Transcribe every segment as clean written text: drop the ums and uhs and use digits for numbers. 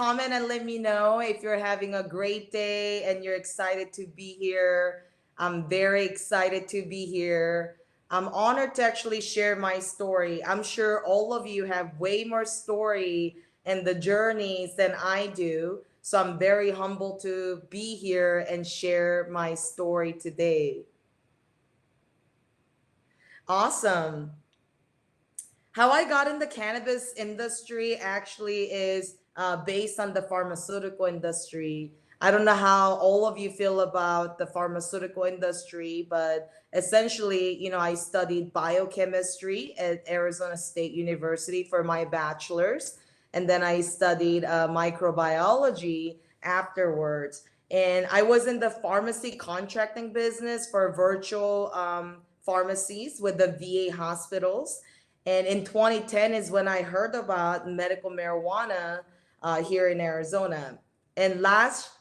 comment and let me know if you're having a great day and you're excited to be here. I'm very excited to be here. I'm honored to actually share my story. I'm sure all of you have way more story and the journeys than I do. So I'm very humbled to be here and share my story today. Awesome. How I got in the cannabis industry actually is based on the pharmaceutical industry. I don't know how all of you feel about the pharmaceutical industry, but essentially, I studied biochemistry at Arizona State University for my bachelor's, and then I studied microbiology afterwards. And I was in the pharmacy contracting business for virtual pharmacies with the VA hospitals. And in 2010 is when I heard about medical marijuana here in Arizona. And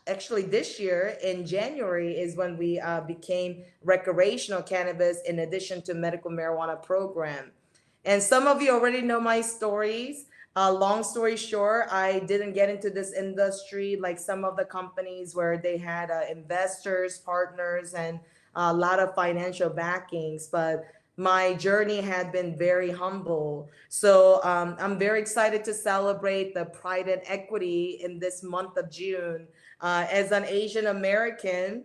actually this year in January is when we became recreational cannabis in addition to medical marijuana program. And some of you already know my stories. Long story short, I didn't get into this industry like some of the companies where they had investors, partners, and a lot of financial backings. But my journey had been very humble. So I'm very excited to celebrate the Pride and Equity in this month of June. As an Asian American,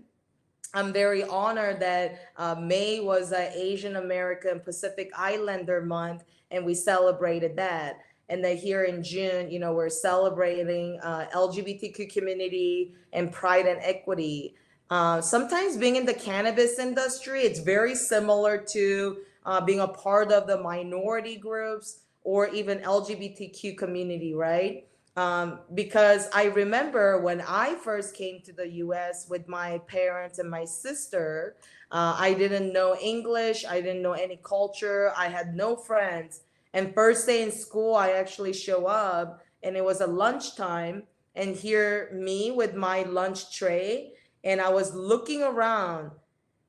I'm very honored that May was a Asian American Pacific Islander month, and we celebrated that. And then here in June, we're celebrating LGBTQ community and Pride and Equity. Sometimes being in the cannabis industry, it's very similar to being a part of the minority groups or even LGBTQ community, right? Because I remember when I first came to the US with my parents and my sister, I didn't know English, I didn't know any culture, I had no friends. And first day in school, I actually show up and it was a lunchtime, and here me with my lunch tray, and I was looking around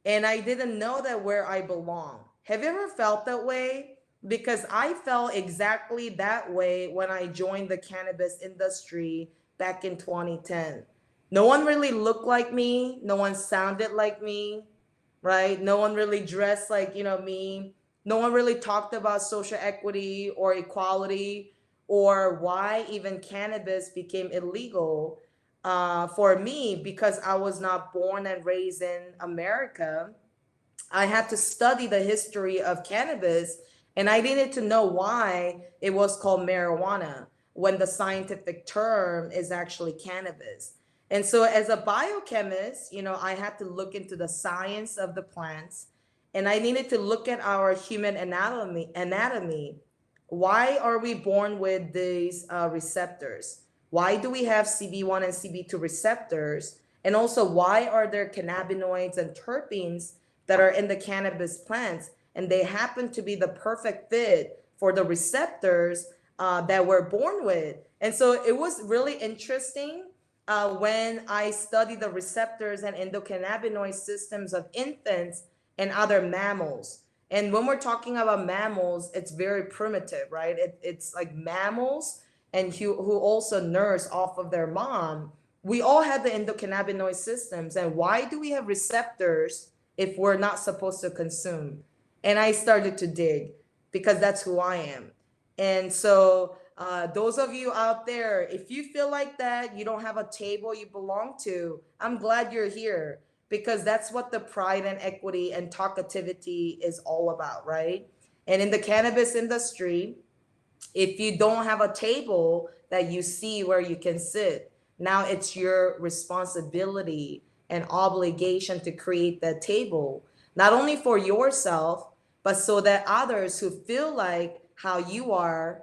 and I didn't know that where I belong. Have you ever felt that way? Because I felt exactly that way when I joined the cannabis industry back in 2010. No one really looked like me, no one sounded like me, right? No one really dressed like, me. No one really talked about social equity or equality or why even cannabis became illegal for me because I was not born and raised in America. I had to study the history of cannabis, and I needed to know why it was called marijuana when the scientific term is actually cannabis. And so, as a biochemist, I had to look into the science of the plants, and I needed to look at our human anatomy. Why are we born with these receptors? Why do we have CB1 and CB2 receptors? And also, why are there cannabinoids and terpenes that are in the cannabis plants? And they happen to be the perfect fit for the receptors that we're born with. And so it was really interesting when I studied the receptors and endocannabinoid systems of infants and other mammals. And when we're talking about mammals, it's very primitive, right? It's like mammals and who also nurse off of their mom. We all have the endocannabinoid systems. And why do we have receptors if we're not supposed to consume? And I started to dig because that's who I am. And so, those of you out there, if you feel like that, you don't have a table you belong to, I'm glad you're here because that's what the Pride and Equity and Tokeativity is all about, right? And in the cannabis industry, if you don't have a table that you see where you can sit, now it's your responsibility and obligation to create that table, not only for yourself, but so that others who feel like how you are,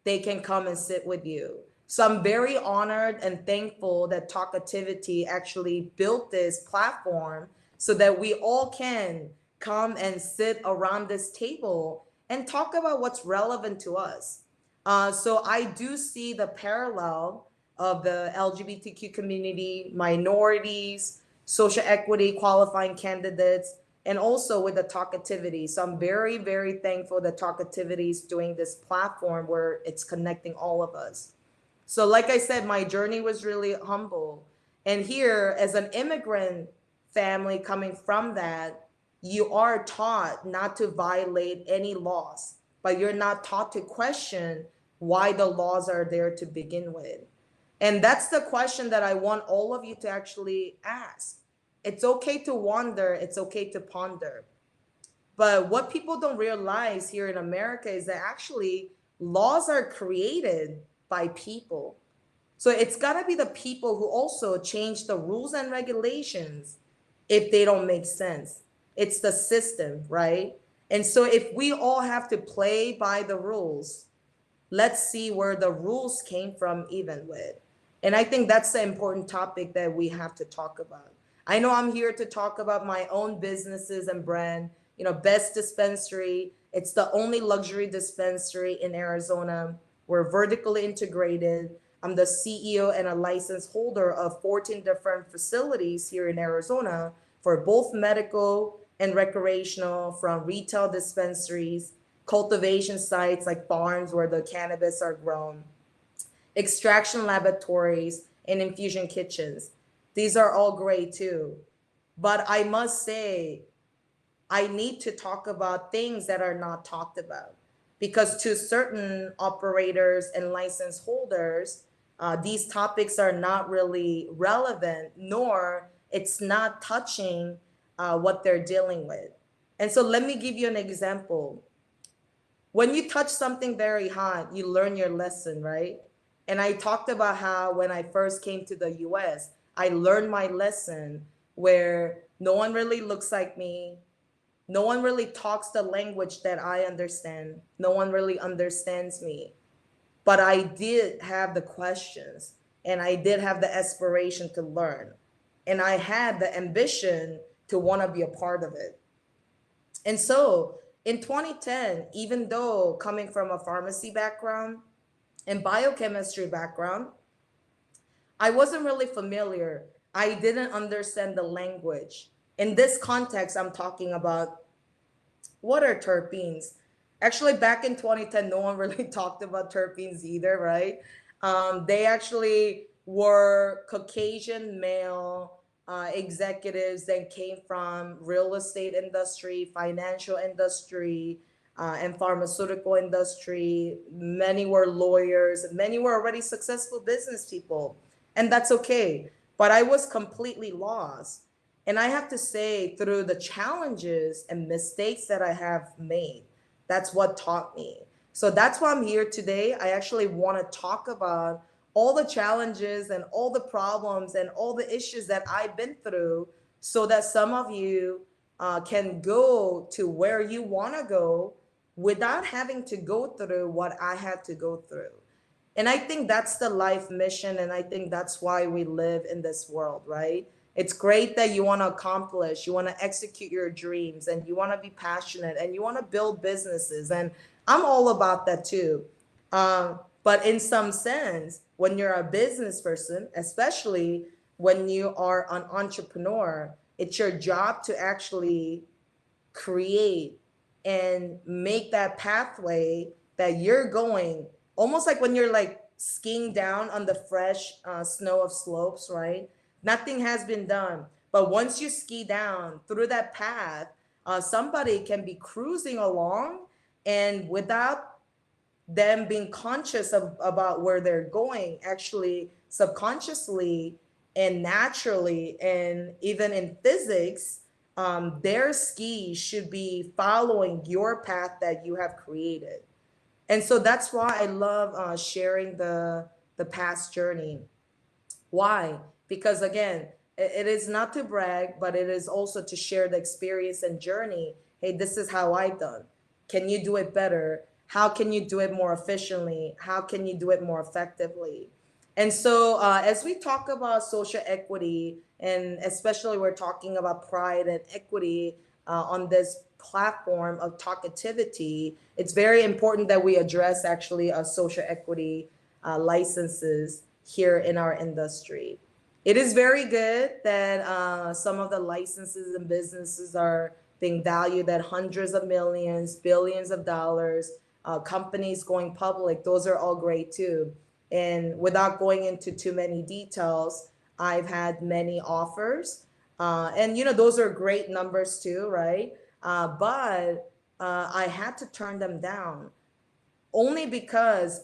they can come and sit with you. So I'm very honored and thankful that Talkativity actually built this platform so that we all can come and sit around this table and talk about what's relevant to us. So I do see the parallel of the LGBTQ community, minorities, social equity, qualifying candidates, and also with the Talkativity. So I'm very, very thankful that Talkativity is doing this platform where it's connecting all of us. So like I said, my journey was really humble. And here, as an immigrant family coming from that, you are taught not to violate any laws, but you're not taught to question why the laws are there to begin with. And that's the question that I want all of you to actually ask. It's okay to wonder, it's okay to ponder. But what people don't realize here in America is that actually laws are created by people. So it's got to be the people who also change the rules and regulations if they don't make sense. It's the system, right? And so if we all have to play by the rules, let's see where the rules came from even with. And I think that's the important topic that we have to talk about. I know I'm here to talk about my own businesses and brand, Best Dispensary. It's the only luxury dispensary in Arizona. We're vertically integrated. I'm the CEO and a license holder of 14 different facilities here in Arizona for both medical and recreational, from retail dispensaries, cultivation sites like farms where the cannabis are grown, extraction laboratories, and infusion kitchens. These are all great too. But I must say, I need to talk about things that are not talked about, because to certain operators and license holders, these topics are not really relevant, nor it's not touching what they're dealing with. And so let me give you an example. When you touch something very hot, you learn your lesson, right? And I talked about how when I first came to the US, I learned my lesson where no one really looks like me. No one really talks the language that I understand. No one really understands me. But I did have the questions and I did have the aspiration to learn. And I had the ambition to want to be a part of it. And so in 2010, even though coming from a pharmacy background and biochemistry background, I wasn't really familiar. I didn't understand the language. In this context, I'm talking about what are terpenes. Actually, back in 2010, no one really talked about terpenes either, right? They actually were Caucasian male executives that came from real estate industry, financial industry, and pharmaceutical industry. Many were lawyers, many were already successful business people, and that's okay. But I was completely lost. And I have to say, through the challenges and mistakes that I have made, that's what taught me. So that's why I'm here today. I actually want to talk about all the challenges and all the problems and all the issues that I've been through, so that some of you can go to where you want to go without having to go through what I had to go through. And I think that's the life mission. And I think that's why we live in this world, right? It's great that you want to accomplish, you want to execute your dreams, and you want to be passionate, and you want to build businesses. And I'm all about that too. But in some sense, when you're a business person, especially when you are an entrepreneur, it's your job to actually create and make that pathway that you're going, almost like when you're like skiing down on the fresh snow of slopes, right? Nothing has been done. But once you ski down through that path, somebody can be cruising along, and without them being conscious of about where they're going, actually subconsciously and naturally, and even in physics, their skis should be following your path that you have created. And so that's why I love sharing the past journey. Why? Because again, it is not to brag, but it is also to share the experience and journey. Hey, this is how I've done. Can you do it better? How can you do it more efficiently? How can you do it more effectively? And so, as we talk about social equity, and especially we're talking about pride and equity on this platform of Tokeativity, it's very important that we address actually social equity licenses here in our industry. It is very good that some of the licenses and businesses are being valued at hundreds of millions, billions of dollars, companies going public. Those are all great too. And without going into too many details, I've had many offers. And, those are great numbers too, right? But I had to turn them down only because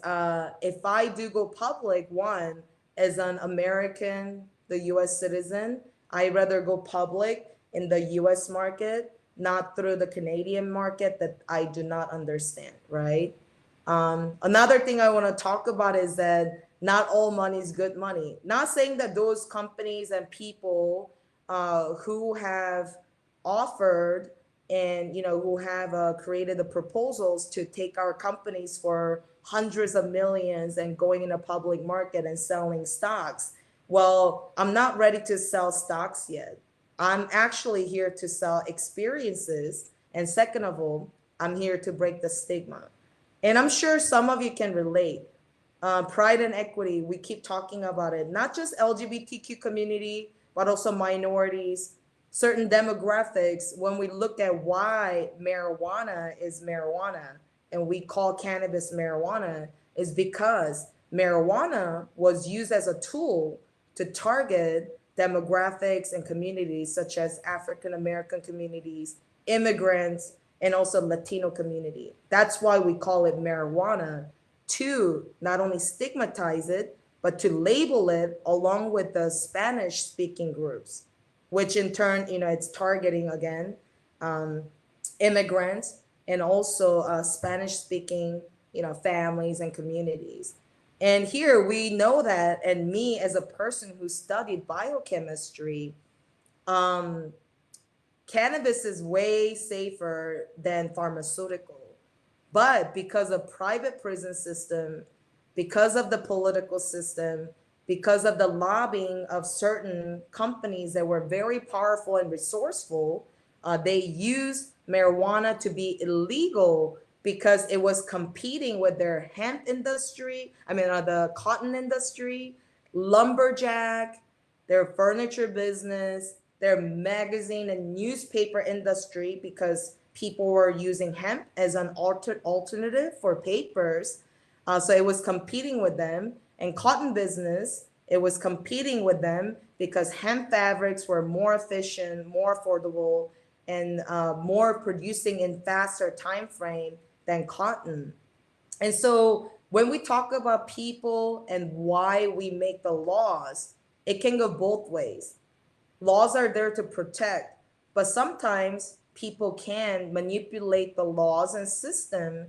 if I do go public, one, as an American, the US citizen, I rather go public in the US market, not through the Canadian market that I do not understand, right? Another thing I want to talk about is that not all money is good money. Not saying that those companies and people who have offered and who have created the proposals to take our companies for hundreds of millions and going in a public market and selling stocks. Well, I'm not ready to sell stocks yet. I'm actually here to sell experiences. And second of all, I'm here to break the stigma. And I'm sure some of you can relate. Pride and equity, we keep talking about it, not just LGBTQ community, but also minorities, certain demographics. When we look at why marijuana is marijuana and we call cannabis marijuana, is because marijuana was used as a tool to target demographics and communities such as African American communities, immigrants, and also Latino community. That's why we call it marijuana, to not only stigmatize it, but to label it along with the Spanish speaking groups, which in turn, it's targeting again immigrants and also Spanish speaking, families and communities. And here we know that, and me as a person who studied biochemistry, um, cannabis is way safer than pharmaceutical. But because of private prison system, because of the political system, because of the lobbying of certain companies that were very powerful and resourceful, they used marijuana to be illegal because it was competing with their hemp industry, the cotton industry, lumberjack, their furniture business, their magazine and newspaper industry, because people were using hemp as an alternative for papers. So it was competing with them. And cotton business, it was competing with them because hemp fabrics were more efficient, more affordable, and more producing in faster time frame than cotton. And so when we talk about people and why we make the laws, it can go both ways. Laws are there to protect, but sometimes people can manipulate the laws and system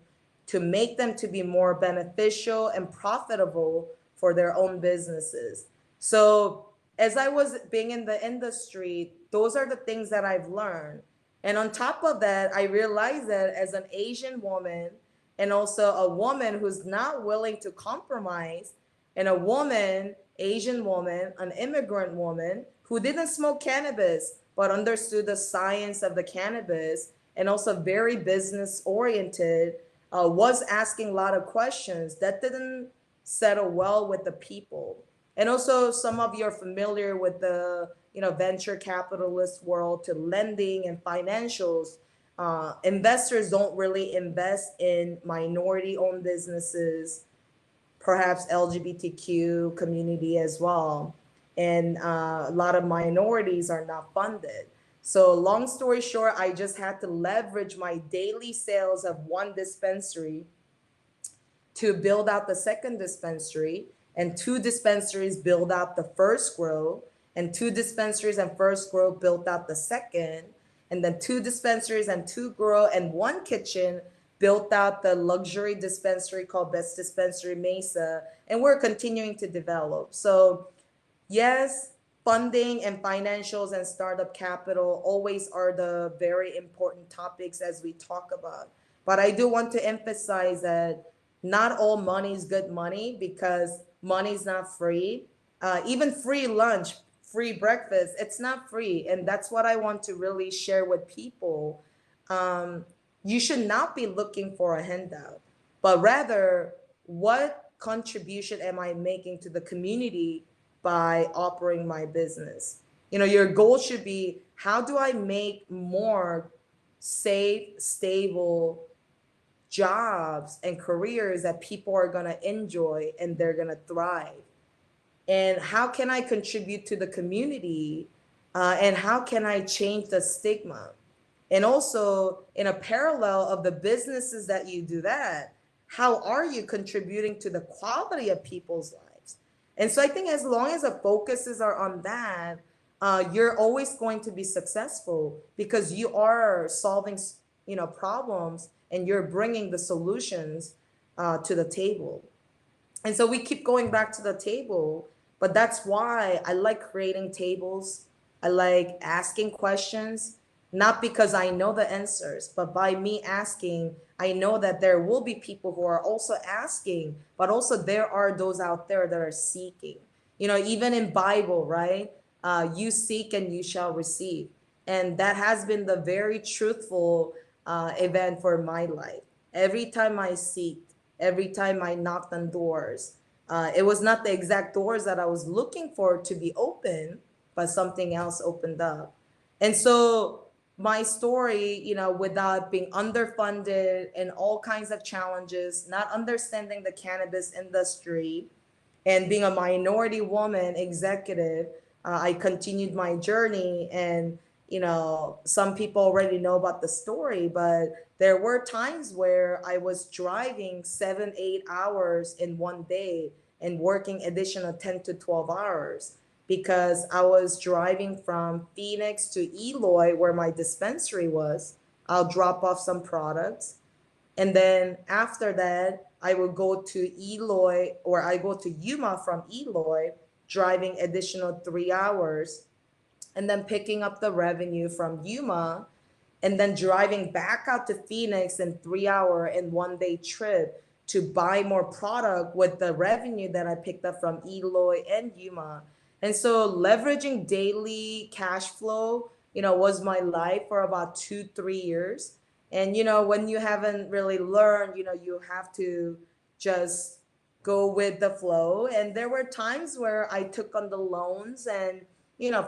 to make them to be more beneficial and profitable for their own businesses. So as I was being in the industry, those are the things that I've learned. And on top of that, I realized that as an Asian woman and also a woman who's not willing to compromise, and a woman, Asian woman, an immigrant woman who didn't smoke cannabis but understood the science of the cannabis and also very business oriented, was asking a lot of questions that didn't settle well with the people. And also, some of you are familiar with the venture capitalist world to lending and financials. Investors don't really invest in minority-owned businesses, perhaps LGBTQ community as well. And a lot of minorities are not funded. So long story short, I just had to leverage my daily sales of one dispensary to build out the second dispensary, and two dispensaries build out the first grow, and two dispensaries and first grow built out the second, and then two dispensaries and two grow and one kitchen built out the luxury dispensary called DispensaryMSA, and we're continuing to develop. So yes, funding and financials and startup capital always are the very important topics as we talk about. But I do want to emphasize that not all money is good money, because money is not free. Even free lunch, free breakfast, it's not free. And that's what I want to really share with people. You should not be looking for a handout, but rather, what contribution am I making to the community by operating my business? Your goal should be, how do I make more safe, stable, jobs and careers that people are going to enjoy and they're going to thrive. And how can I contribute to the community? And how can I change the stigma? And also, in a parallel of the businesses that you do that, how are you contributing to the quality of people's lives? And so I think as long as the focuses are on that, you're always going to be successful because you are solving, problems, and you're bringing the solutions to the table. And so we keep going back to the table, but that's why I like creating tables. I like asking questions, not because I know the answers, but by me asking, I know that there will be people who are also asking, but also there are those out there that are seeking. Even in Bible, right? You seek and you shall receive. And that has been the very truthful event for my life. Every time I seeked, every time I knocked on doors, it was not the exact doors that I was looking for to be open, but something else opened up. And so my story, without being underfunded and all kinds of challenges, not understanding the cannabis industry, and being a minority woman executive, I continued my journey. And some people already know about the story, but there were times where I was driving 7 8 hours in one day and working additional 10 to 12 hours because I was driving from Phoenix to Eloy where my dispensary was. I'll drop off some products, and then after that, I will go to Eloy, or I go to Yuma from Eloy, driving additional 3 hours, and then picking up the revenue from Yuma, and then driving back out to Phoenix in 3 hour and one day trip to buy more product with the revenue that I picked up from Eloy and Yuma. And so leveraging daily cash flow, was my life for about 2 3 years. And when you haven't really learned, you have to just go with the flow. And there were times where I took on the loans and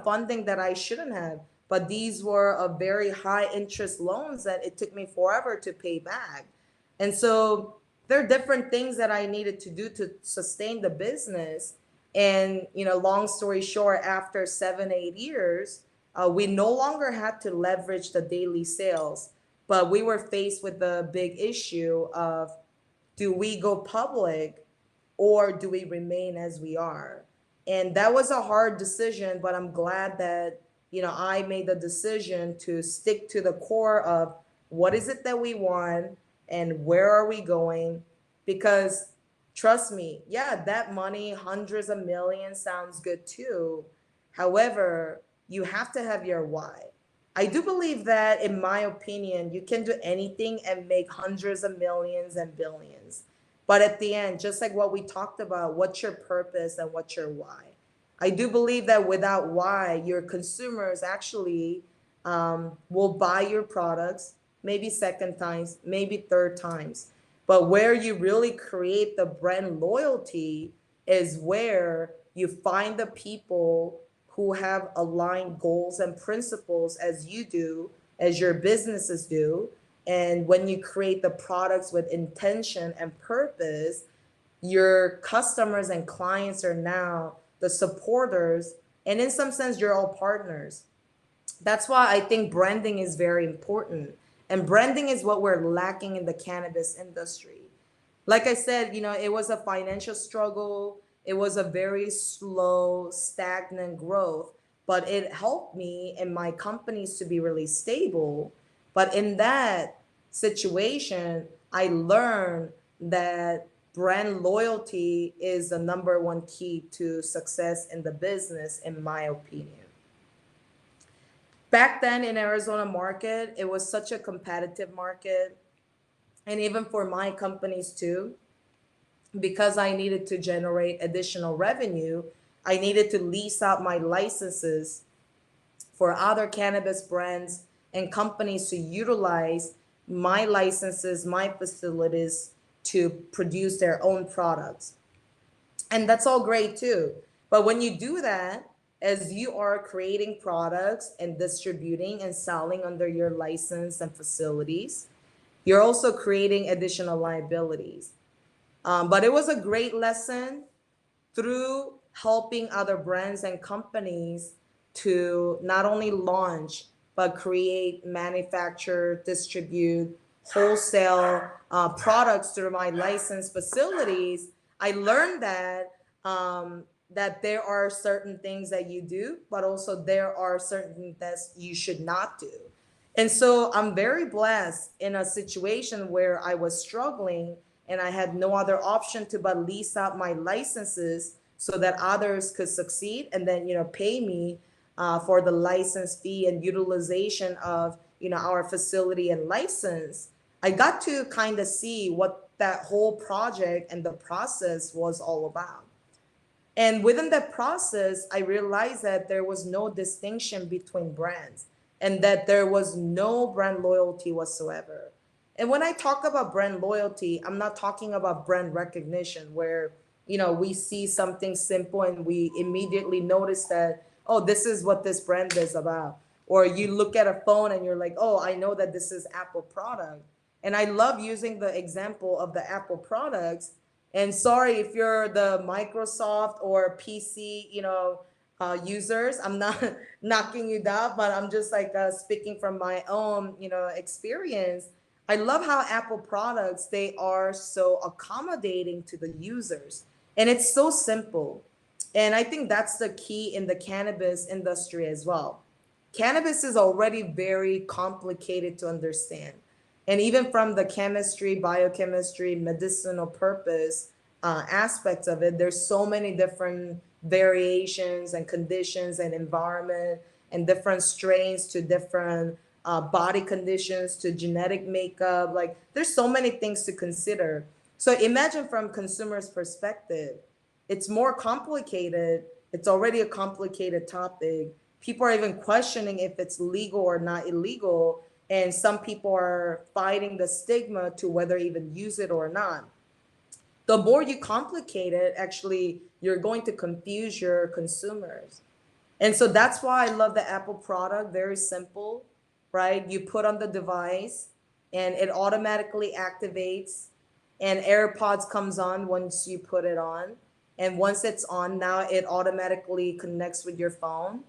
funding that I shouldn't have, but these were a very high interest loans that it took me forever to pay back. And so there are different things that I needed to do to sustain the business. And long story short, after 7 8 years, we no longer had to leverage the daily sales, but we were faced with the big issue of, do we go public or do we remain as we are? And that was a hard decision, but I'm glad that I made the decision to stick to the core of what is it that we want and where are we going. Because trust me, yeah, that money, hundreds of millions, sounds good too. However, you have to have your why. I do believe that, in my opinion, you can do anything and make hundreds of millions and billions. But at the end, just like what we talked about, what's your purpose and what's your why? I do believe that without why, your consumers actually will buy your products, maybe second times, maybe third times. But where you really create the brand loyalty is where you find the people who have aligned goals and principles as you do, as your businesses do. And when you create the products with intention and purpose, your customers and clients are now the supporters. And in some sense, you're all partners. That's why I think branding is very important. And branding is what we're lacking in the cannabis industry. Like I said, it was a financial struggle. It was a very slow, stagnant growth, but it helped me and my companies to be really stable. But in that situation, I learned that brand loyalty is the number one key to success in the business, in my opinion. Back then in Arizona market, it was such a competitive market. And even for my companies too, because I needed to generate additional revenue, I needed to lease out my licenses for other cannabis brands and companies to utilize my licenses, my facilities to produce their own products. And that's all great too. But when you do that, as you are creating products and distributing and selling under your license and facilities, you're also creating additional liabilities. But it was a great lesson through helping other brands and companies to not only launch, but create, manufacture, distribute, wholesale products through my licensed facilities. I learned that there are certain things that you do, but also there are certain things that you should not do. And so I'm very blessed in a situation where I was struggling and I had no other option to but lease out my licenses so that others could succeed and then, pay me for the license fee and utilization of, our facility and license. I got to kind of see what that whole project and the process was all about. And within that process, I realized that there was no distinction between brands and that there was no brand loyalty whatsoever. And when I talk about brand loyalty, I'm not talking about brand recognition where, we see something simple and we immediately notice that, oh, this is what this brand is about. Or you look at a phone and you're like, oh, I know that this is Apple product. And I love using the example of the Apple products. And sorry if you're the Microsoft or PC, users. I'm not knocking you down, but I'm just like speaking from my own, experience. I love how Apple products, they are so accommodating to the users. And it's so simple. And I think that's the key in the cannabis industry as well. Cannabis is already very complicated to understand. And even from the chemistry, biochemistry, medicinal purpose aspects of it, there's so many different variations and conditions and environment and different strains to different body conditions to genetic makeup. Like there's so many things to consider. So imagine from consumers' perspective, it's more complicated. It's already a complicated topic. People are even questioning if it's legal or not illegal. And some people are fighting the stigma to whether even use it or not. The more you complicate it, actually, you're going to confuse your consumers. And so that's why I love the Apple product. Very simple, right? You put on the device and it automatically activates and AirPods comes on once you put it on. And once it's on, now it automatically connects with your phone.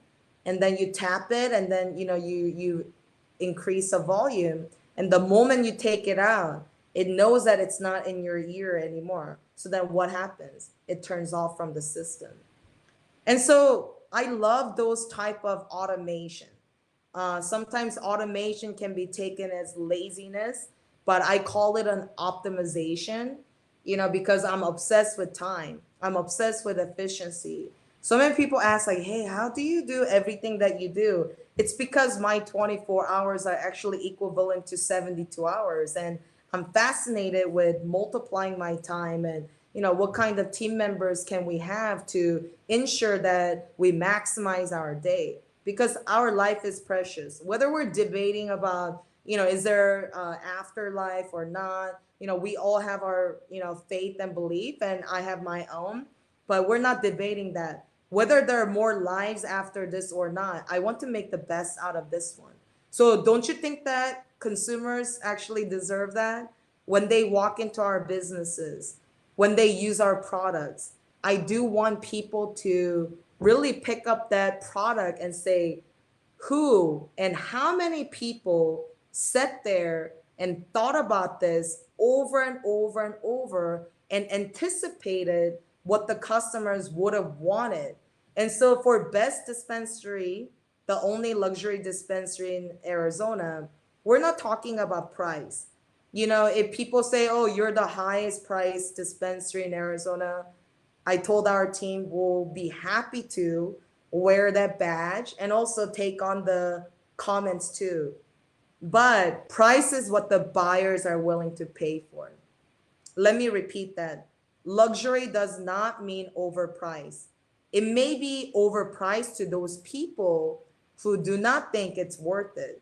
And then you tap it and then you increase the volume. And the moment you take it out, it knows that it's not in your ear anymore. So then what happens? It turns off from the system. And so I love those type of automation. Sometimes automation can be taken as laziness, but I call it an optimization, because I'm obsessed with time. I'm obsessed with efficiency. So many people ask like, hey, how do you do everything that you do? It's because my 24 hours are actually equivalent to 72 hours. And I'm fascinated with multiplying my time and, what kind of team members can we have to ensure that we maximize our day? Because our life is precious. Whether we're debating about, is there afterlife or not? We all have our, faith and belief, and I have my own, but we're not debating that. Whether there are more lives after this or not, I want to make the best out of this one. So don't you think that consumers actually deserve that? When they walk into our businesses, when they use our products, I do want people to really pick up that product and say, who and how many people sat there and thought about this over and over and over and anticipated what the customers would have wanted. And so for best dispensary, the only luxury dispensary in Arizona, we're not talking about price. If people say, oh, you're the highest price dispensary in Arizona, I told our team we'll be happy to wear that badge and also take on the comments too. But price is what the buyers are willing to pay for. Let me repeat that. Luxury does not mean overpriced. It may be overpriced to those people who do not think it's worth it.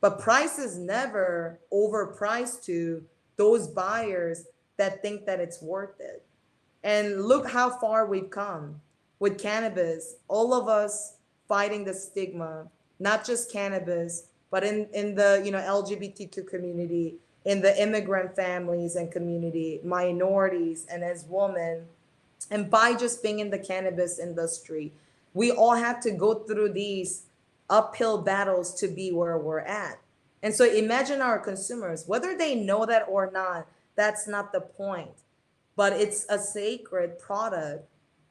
But price is never overpriced to those buyers that think that it's worth it. And look how far we've come with cannabis, all of us fighting the stigma, not just cannabis, but in the LGBTQ community, in the immigrant families and community, minorities, and as women. And by just being in the cannabis industry, we all had to go through these uphill battles to be where we're at. And so imagine our consumers, whether they know that or not, that's not the point. But it's a sacred product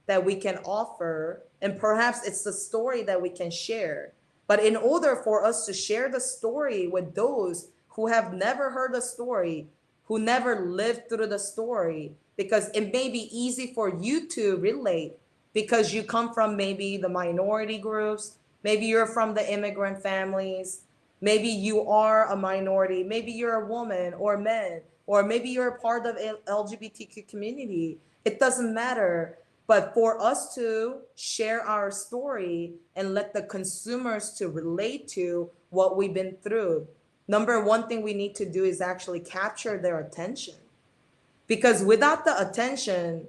that we can offer, and perhaps it's the story that we can share. But in order for us to share the story with those who have never heard the story, who never lived through the story, because it may be easy for you to relate because you come from maybe the minority groups, maybe you're from the immigrant families, maybe you are a minority, maybe you're a woman or man, or maybe you're a part of LGBTQ community. It doesn't matter. But for us to share our story and let the consumers to relate to what we've been through, number one thing we need to do is actually capture their attention. Because without the attention,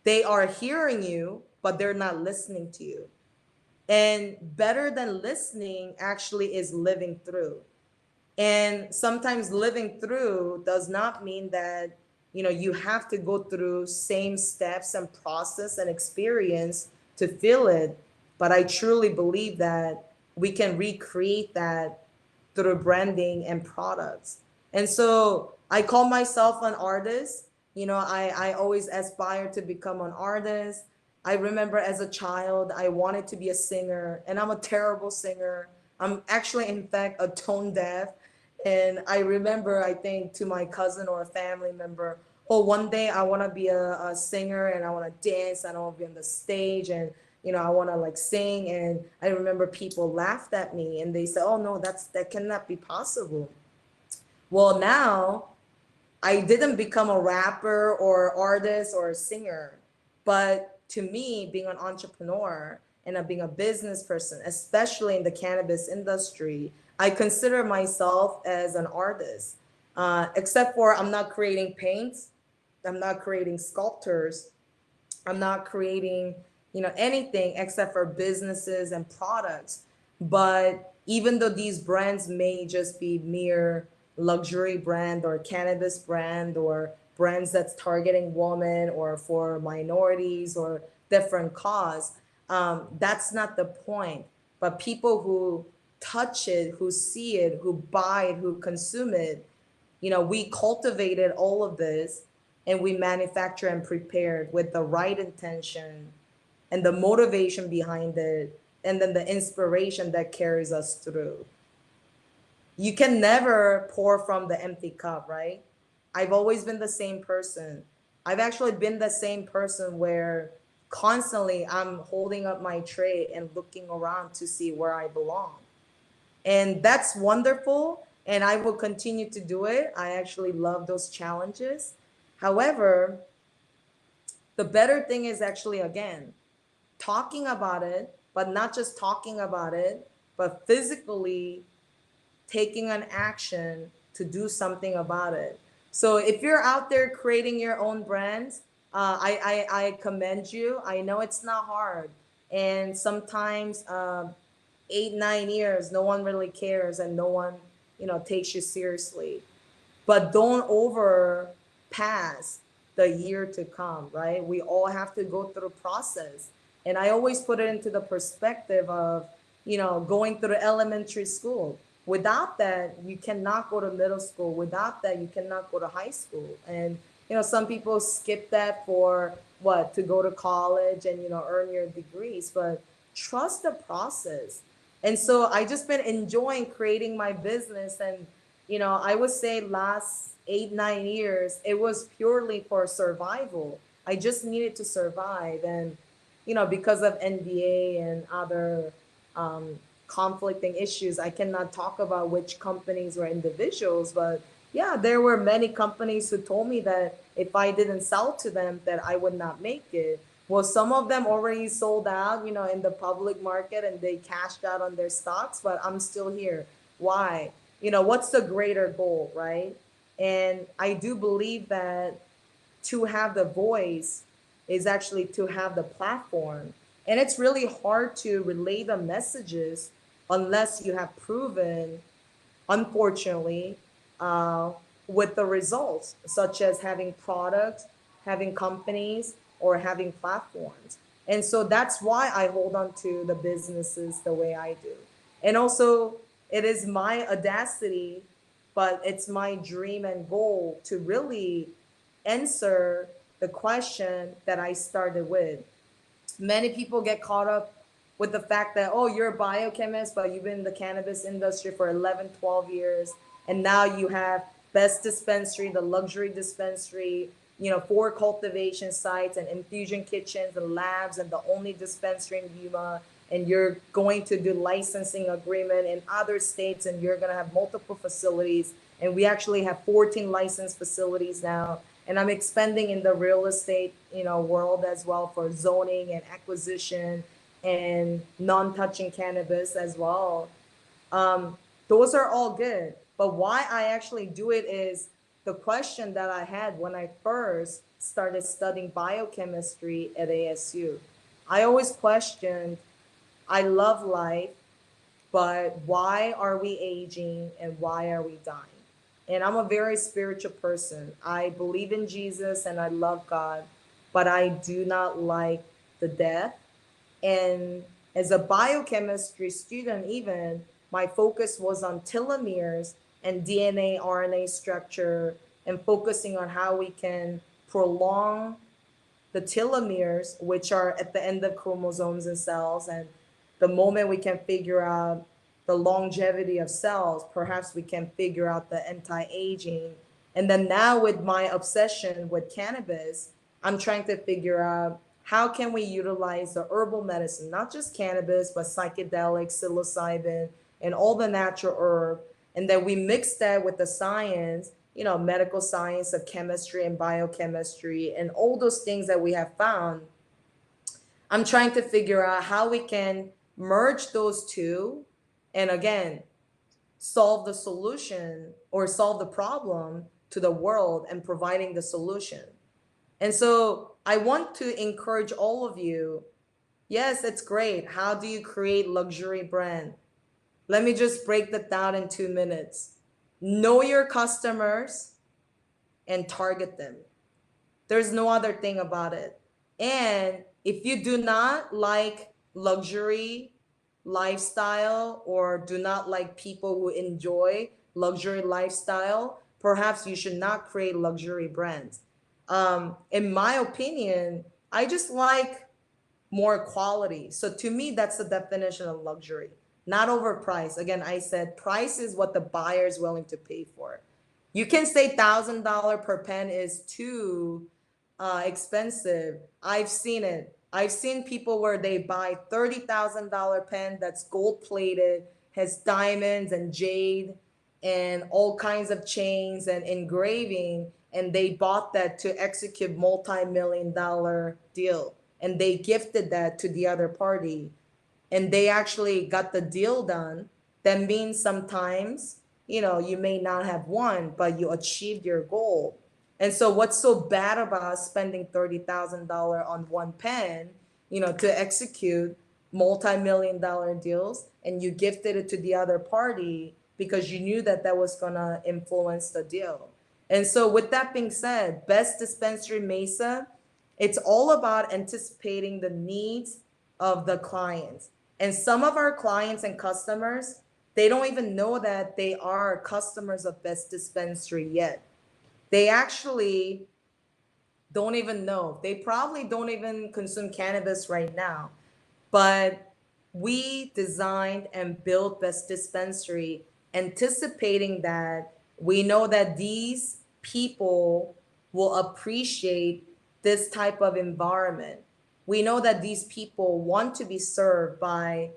they are hearing you, but they're not listening to you. And better than listening actually is living through. And sometimes living through does not mean that, you have to go through same steps and process and experience to feel it. But I truly believe that we can recreate that through branding and products. And so I call myself an artist. I always aspire to become an artist. I remember as a child, I wanted to be a singer, and I'm a terrible singer. I'm actually, in fact, a tone deaf. And I remember, I think, to my cousin or a family member, oh, one day I want to be a singer and I want to dance and I want to be on the stage and, I want to like sing. And I remember people laughed at me and they said, oh, no, that cannot be possible. Well, now I didn't become a rapper or artist or a singer, but to me, being an entrepreneur and being a business person, especially in the cannabis industry, I consider myself as an artist. Except for I'm not creating paints, I'm not creating sculptures, I'm not creating, anything except for businesses and products. But even though these brands may just be mere luxury brand or cannabis brand or brands that's targeting women or for minorities or different cause, that's not the point. But people who touch it, who see it, who buy it, who consume it, we cultivated all of this and we manufacture and prepared with the right intention and the motivation behind it, and then the inspiration that carries us through. You can never pour from the empty cup, right? I've always been the same person. I've actually been the same person where constantly I'm holding up my tray and looking around to see where I belong. And that's wonderful. And I will continue to do it. I actually love those challenges. However, the better thing is actually, again, talking about it, but not just talking about it, but physically taking an action to do something about it. So if you're out there creating your own brands, I commend you. I know it's not hard. And sometimes 8, 9 years, no one really cares and no one, takes you seriously. But don't overpass the year to come, right? We all have to go through a process. And I always put it into the perspective of, going through elementary school. Without that, you cannot go to middle school. Without that, you cannot go to high school. And, some people skip that for what? To go to college and, earn your degrees. But trust the process. And so I just been enjoying creating my business. And, I would say last 8, 9 years, it was purely for survival. I just needed to survive. And, because of NBA and other conflicting issues, I cannot talk about which companies or individuals, but yeah, there were many companies who told me that if I didn't sell to them, that I would not make it. Well, some of them already sold out, in the public market and they cashed out on their stocks, but I'm still here. Why? What's the greater goal, right? And I do believe that to have the voice is actually to have the platform. And it's really hard to relay the messages unless you have proven, unfortunately, uh, with the results, such as having products, having companies, or having platforms. And so that's why I hold on to the businesses the way I do. And also, it is my audacity, but it's my dream and goal to really answer the question that I started with. Many people get caught up with the fact that, oh, you're a biochemist, but you've been in the cannabis industry for 11, 12 years. And now you have best dispensary, the luxury dispensary, 4 cultivation sites and infusion kitchens and labs and the only dispensary in Yuma. And you're going to do licensing agreement in other states and you're going to have multiple facilities. And we actually have 14 licensed facilities now. And I'm expanding in the real estate, world as well for zoning and acquisition and non-touching cannabis as well. Those are all good. But why I actually do it is the question that I had when I first started studying biochemistry at ASU. I always questioned, I love life, but why are we aging and why are we dying? And I'm a very spiritual person. I believe in Jesus and I love God, but I do not like the death. And as a biochemistry student, even my focus was on telomeres and DNA, RNA structure, and focusing on how we can prolong the telomeres, which are at the end of chromosomes and cells. And the moment we can figure out the longevity of cells, perhaps we can figure out the anti-aging. And then now with my obsession with cannabis, I'm trying to figure out how can we utilize the herbal medicine, not just cannabis, but psychedelics, psilocybin, and all the natural herb. And then we mix that with the science, medical science of chemistry and biochemistry and all those things that we have found. I'm trying to figure out how we can merge those two and again, solve the solution or solve the problem to the world and providing the solution. And so I want to encourage all of you. Yes, it's great. How do you create luxury brand? Let me just break that down in 2 minutes. Know your customers and target them. There's no other thing about it. And if you do not like luxury lifestyle or do not like people who enjoy luxury lifestyle, perhaps you should not create luxury brands. In my opinion, I just like more quality. So to me, that's the definition of luxury, not overpriced. Again, I said price is what the buyer is willing to pay for. You can say $1,000 per pen is too expensive. I've seen it. I've seen people where they buy $30,000 pen that's gold plated, has diamonds and jade and all kinds of chains and engraving, and they bought that to execute multi-million-dollar deal, and they gifted that to the other party, and they actually got the deal done. That means sometimes, you may not have won, but you achieved your goal. And so what's so bad about spending $30,000 on one pen, to execute multi-million-dollar deals, and you gifted it to the other party because you knew that that was gonna influence the deal. And so with that being said, Best Dispensary Mesa, it's all about anticipating the needs of the clients. And some of our clients and customers, they don't even know that they are customers of Best Dispensary yet. They actually don't even know. They probably don't even consume cannabis right now. But we designed and built Best Dispensary anticipating that we know that these people will appreciate this type of environment. We know that these people want to be served by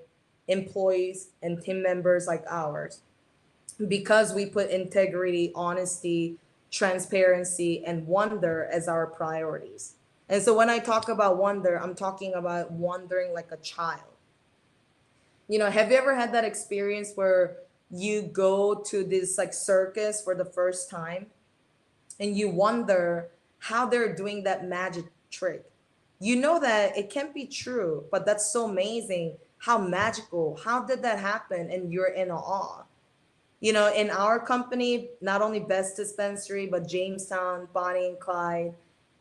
employees and team members like ours because we put integrity, honesty, transparency, and wonder as our priorities. And so when I talk about wonder, I'm talking about wondering like a child. Have you ever had that experience where you go to this like circus for the first time and you wonder how they're doing that magic trick? You know that it can't be true, but that's so amazing. How magical. How did that happen? And you're in awe. You know, in our company, not only Best Dispensary, but Jamestown, Bonnie and Clyde,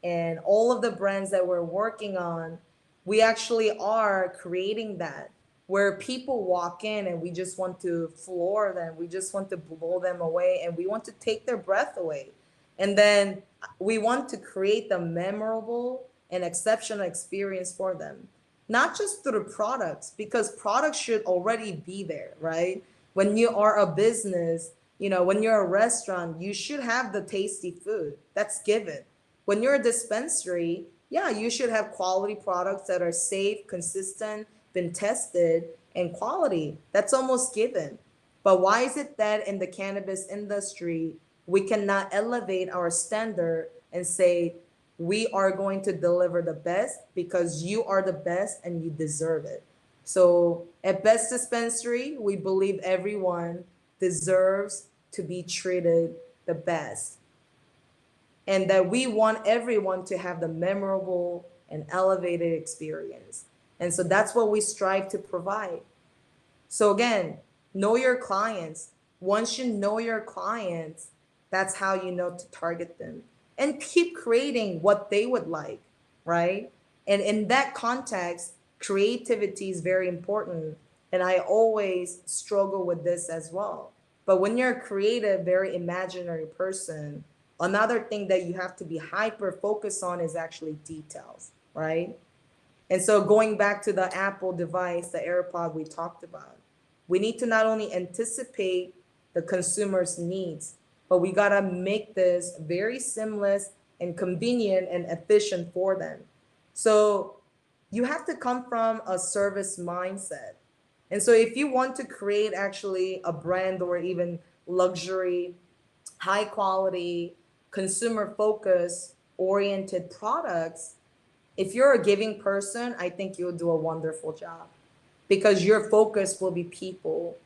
and all of the brands that we're working on, we actually are creating that where people walk in and we just want to floor them, we just want to blow them away, and we want to take their breath away. And then we want to create the memorable and exceptional experience for them, not just through products, because products should already be there, right? When you are a business, you know, when you're a restaurant, you should have the tasty food. That's given. When you're a dispensary, yeah, you should have quality products that are safe, consistent, been tested, and quality. That's almost given. But why is it that in the cannabis industry, we cannot elevate our standard and say, we are going to deliver the best because you are the best and you deserve it? So at Best Dispensary, we believe everyone deserves to be treated the best, and that we want everyone to have the memorable and elevated experience. And so that's what we strive to provide. So again, know your clients. Once you know your clients, that's how you know to target them and keep creating what they would like, right? And in that context, creativity is very important. And I always struggle with this as well. But when you're a creative, very imaginary person, another thing that you have to be hyper focused on is actually details, right? And so going back to the Apple device, the AirPod we talked about, we need to not only anticipate the consumer's needs, but we gotta make this very seamless and convenient and efficient for them. So you have to come from a service mindset. And so if you want to create actually a brand or even luxury, high quality, consumer focus oriented products, if you're a giving person, I think you'll do a wonderful job because your focus will be people.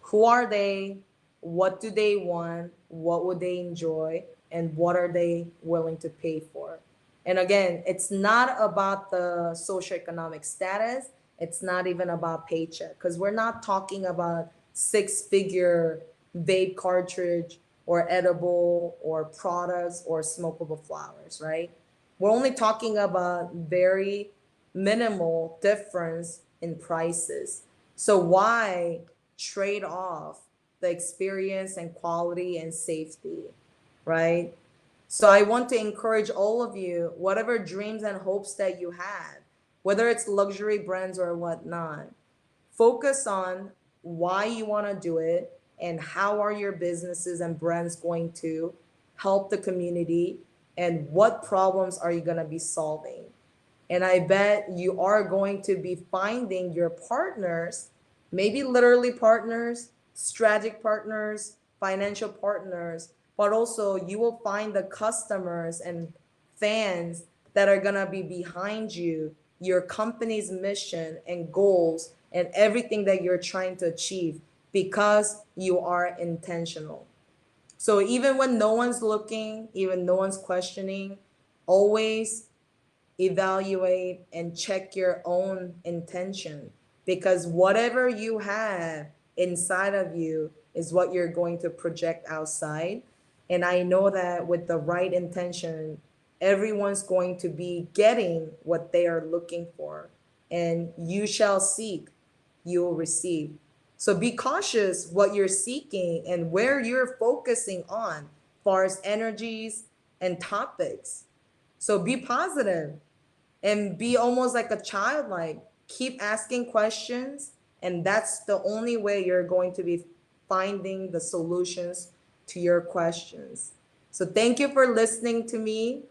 Who are they? What do they want? What would they enjoy? And what are they willing to pay for? And again, it's not about the socioeconomic status. It's not even about paycheck because we're not talking about six-figure vape cartridge or edible or products or smokable flowers, right? We're only talking about very minimal difference in prices. So why trade off the experience and quality and safety, right? So I want to encourage all of you, whatever dreams and hopes that you have, whether it's luxury brands or whatnot, focus on why you want to do it and how are your businesses and brands going to help the community and what problems are you going to be solving. And I bet you are going to be finding your partners, maybe literally partners, strategic partners, financial partners, but also you will find the customers and fans that are going to be behind you, your company's mission and goals, and everything that you're trying to achieve because you are intentional. So even when no one's looking, even no one's questioning, always evaluate and check your own intention because whatever you have inside of you is what you're going to project outside. And I know that with the right intention, everyone's going to be getting what they are looking for. And you shall seek, you will receive. So be cautious what you're seeking and where you're focusing on as far as energies and topics. So be positive and be almost like a child, like keep asking questions, and that's the only way you're going to be finding the solutions to your questions. So thank you for listening to me.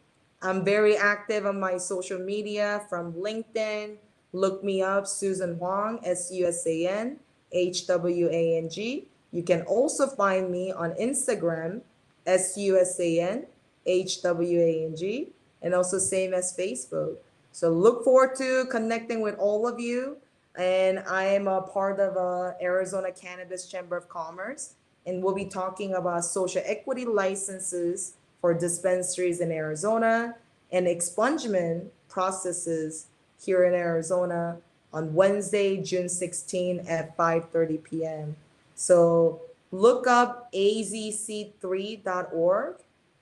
I'm very active on my social media from LinkedIn. Look me up, Susan Hwang, SUSAN HWANG. You can also find me on Instagram, SUSAN HWANG, and also same as Facebook. So look forward to connecting with all of you. And I am a part of Arizona Cannabis Chamber of Commerce, and we'll be talking about social equity licenses for dispensaries in Arizona and expungement processes here in Arizona on Wednesday, June 16 at 5:30 p.m. So look up azc3.org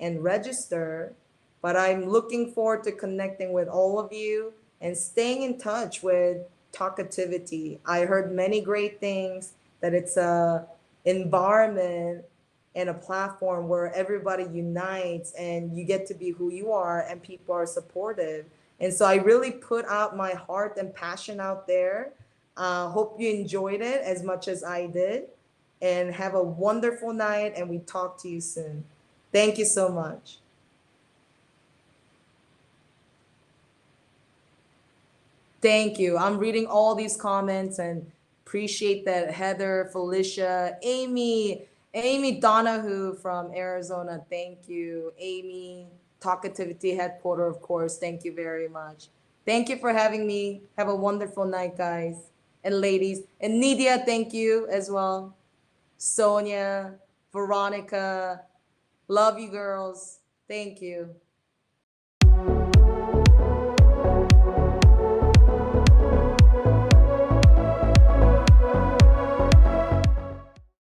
and register. But I'm looking forward to connecting with all of you and staying in touch with Tokeativity. I heard many great things, that it's a environment and a platform where everybody unites and you get to be who you are and people are supportive. And so I really put out my heart and passion out there. Hope you enjoyed it as much as I did. And have a wonderful night, and we talk to you soon. Thank you so much. Thank you. I'm reading all these comments and appreciate that. Heather, Felicia, Amy Donahue from Arizona. Thank you. Amy, Talkativity headquarter, of course. Thank you very much. Thank you for having me. Have a wonderful night, guys and ladies. And Nidia, thank you as well. Sonia, Veronica, love you girls. Thank you.